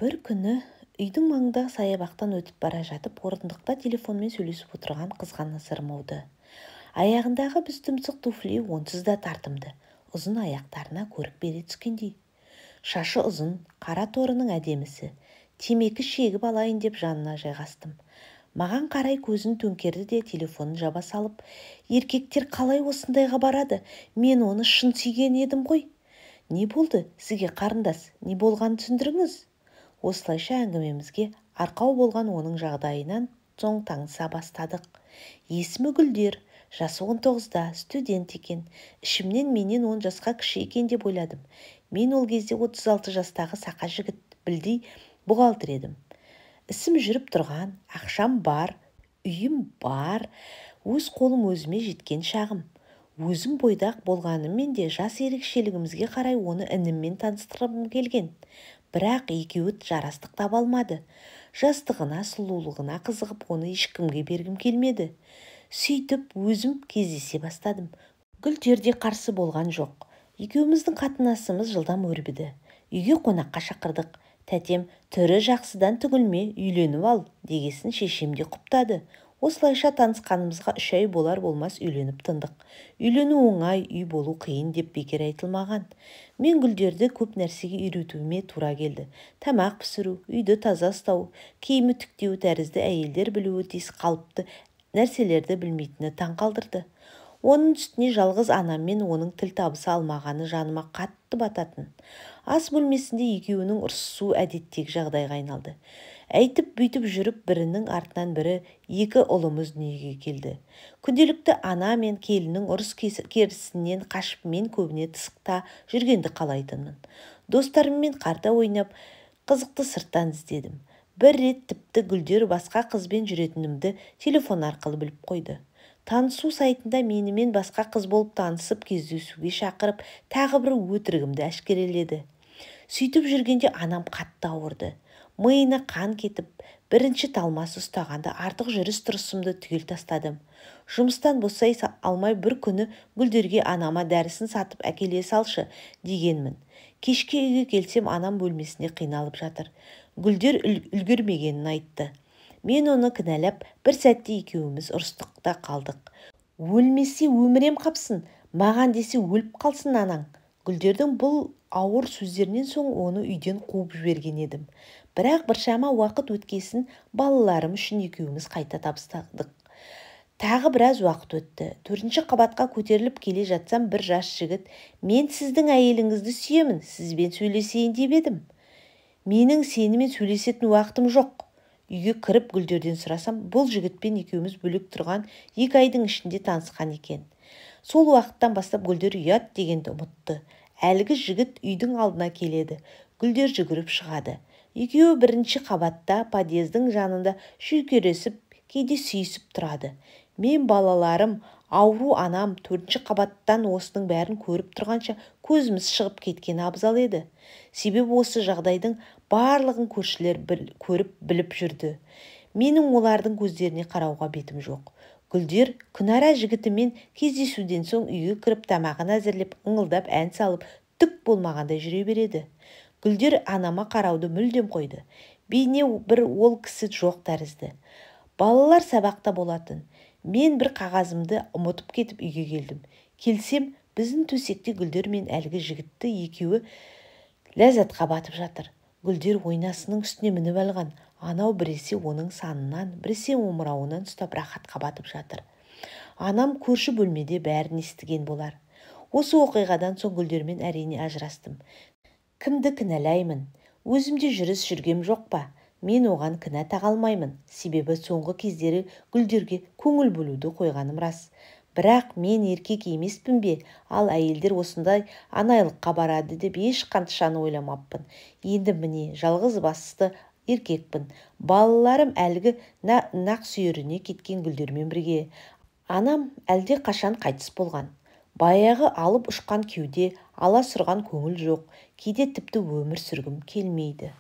Бір күні үйдің маңындағы саябақтан өтіп бара жатып, орындықта телефонмен сөйлесіп отырған қызға назарым ауды. Аяғындағы біз тұмсық туфли онсыз да тартымды, ұзын аяқтарына көрік бере түскендей. Шашы ұзын, қара торының әдемісі. Темекі шегіп алайын деп жанына жайғастым. Маған қарай көзін төңкерді де телефонын жаба салып, еркектер қалай осындайға барады? Мен оны шын сүйген едім ғой. Не болды? Сізге қарындас, не болғанын түсіндіріңіз? Осылайша әңгімемізге арқау болған оның жағдайынан соң таныса бастадық. Есімі Гүлдер, жасы 19-да, студент екен. Ішімнен менен 10 жасқа кіші екен деп ойладым. Мен ол кезде 36 жастағы сақа жігіт, білдей бухгалтер едім. Ісім жүріп тұрған, ақшам бар, үйім бар, өз қолым өзіме жеткен шағым. Өзім бойдақ болғанымен де жас ерекшелігімізге қарай оны ініммен таныстырғым келген. Бірақ екеуі жарастық таба алмады. Жастығына, сұлулығына қызығып, оны ешкімге бергім келмеді. Сөйтіп өзім кездесе бастадым. Гүлдер де қарсы болған жоқ. Екеуміздің қатынасымыз жылдам өрбіді. Үйге қонаққа шақырдық. Тәтем, түрі жақсыдан түгілме, үйленіп ал, дегесін шешем де құптады. Осылайша танысқанымызға 3 ай болар болмас үйленіп тындық. Үйлену оңай, үй болу қиын деп бекер айтылмаған. Мен Гүлдерді көп нәрсеге үйретуіме тура келді. Тамақ пісіру, үйді таза ұстау, киімі тіктеу тәрізді әйелдер білуі тиіс қалыпты нәрселерді білмейтіні таң қалдырды. Оның үстіне жалғыз анаммен оның тіл табыса алмағаны жаныма қатты бататын. Ас бөлмесінде екеуінің ұрсысу әдеттегі жағдайға айналды. Әйтіп бүйтіп жүріп бірінің артынан бірі 2 ұлымыз дүниеге келді. Күнделікті ана мен келіннің ұрыс керісінен қашып мен көбіне тысықта жүргенді қалайтынмын. Достарыммен қарта ойнап, қызықты сырттан іздедім. Бір рет тіпті Гүлдер басқа қызбен жүретінімді телефон арқылы біліп қойды. Танысу сайтында менімен басқа қыз болып танысып кездесуге шақырып, тағы бір өтірігімді әшкереледі. Сөйтіп жүргенде анам қатты ауырды. Миына қан кетіп, бірінші талмасы ұстағанда артық жүріс-тұрысымды түгел тастадым. Жұмыстан босай алмай бір күні Гүлдерге анама дәрісін сатып әкеле салшы дегенмін. Кешке үйге келсем, анам бөлмесінде қиналып жатыр. Гүлдер үлгермегенін айтты. Мен оны кінәлап, бір сәтте екеуіміз ұрыстықта қалдық. Өлмесе өмірем қапсын, маған десе өліп қалсын анаң. Гүлдердің бұл ауыр сөздерінен соң оны үйден қуып жіберген едім. Бірақ біршама уақыт өткесін балаларым үшін екеуіміз қайта табыстадық. Тағы біраз уақыт өтті. 4-ші қабатқа көтеріліп келе жатсам, бір жас жігіт, мен сіздің әйеліңізді сүйемін, сізбен сөйлесейін деп едім. Менің сенімен сөйлесетін уақытым жоқ. Үйге кіріп Гүлдерден сұрасам, бұл жігітпен екеуміз бөлек тұрған 2 айдың ішінде танысқан екен. Сол уақыттан бастап Гүлдер ұят дегенді ұмытты. Әлгі жігіт үйдің алдына келеді. Гүлдер жүгіріп шығады. Екеуі 1-ші қабатта подъездің жанында шүйкелесіп, кейде сүйісіп тұрады. Мен балаларым, ауру анам 4-ші қабаттан осының бәрін көріп тұрғанша көзіміз шығып кеткен абзал еді. Себебі осы жағдайдың барлығын көршілер көріп біліп жүрді. Менің олардың көздеріне қарауға бетім жоқ. Гүлдер күнара жігітімен кездесуден соң үйге кіріп тамағын әзірлеп, ыңылдап ән салып, түк болмағандай жүре береді. Гүлдер анама қарауды мүлдем қойды. Бейне бір ол кісі жоқ тәрізді. Балалар сабақта болатын. Мен бір қағазымды ұмытып кетіп үйге келдім. Келсем, біздің төсекте Гүлдер мен әлгі жігітті екеуі ләззатқа батып жатыр. Гүлдер ойнасының үстіне мініп алған. Анау біресе оның санынан, біресе омырауынан ұстап рахатқа батып жатыр. Анам көрші бөлмеде бәрін естіген болар. Осы оқиғадан соң Гүлдермен әрине ажырастым. Кімді кінәлаймын? Өзімде жүріс жүргем жоқ па? Мен оған кінә таға алмаймын. Себебі соңғы кездері Гүлдерге көңіл бөлуді қойғаным рас. Бірақ мен еркек емеспін бе? Ал әйелдер осындай анайлыққа барады деп ешқаншаны ойламаппын. Енді міне жалғыз басты еркекпін. Балаларым әлгі нақ сүйеріне кеткен Гүлдермен бірге. Анам әлде қашан қайтыс болған. Баяғы алып ұшқан кеуде, ала сұрған көңіл жоқ. Кейде тіпті өмір сүргім келмейді.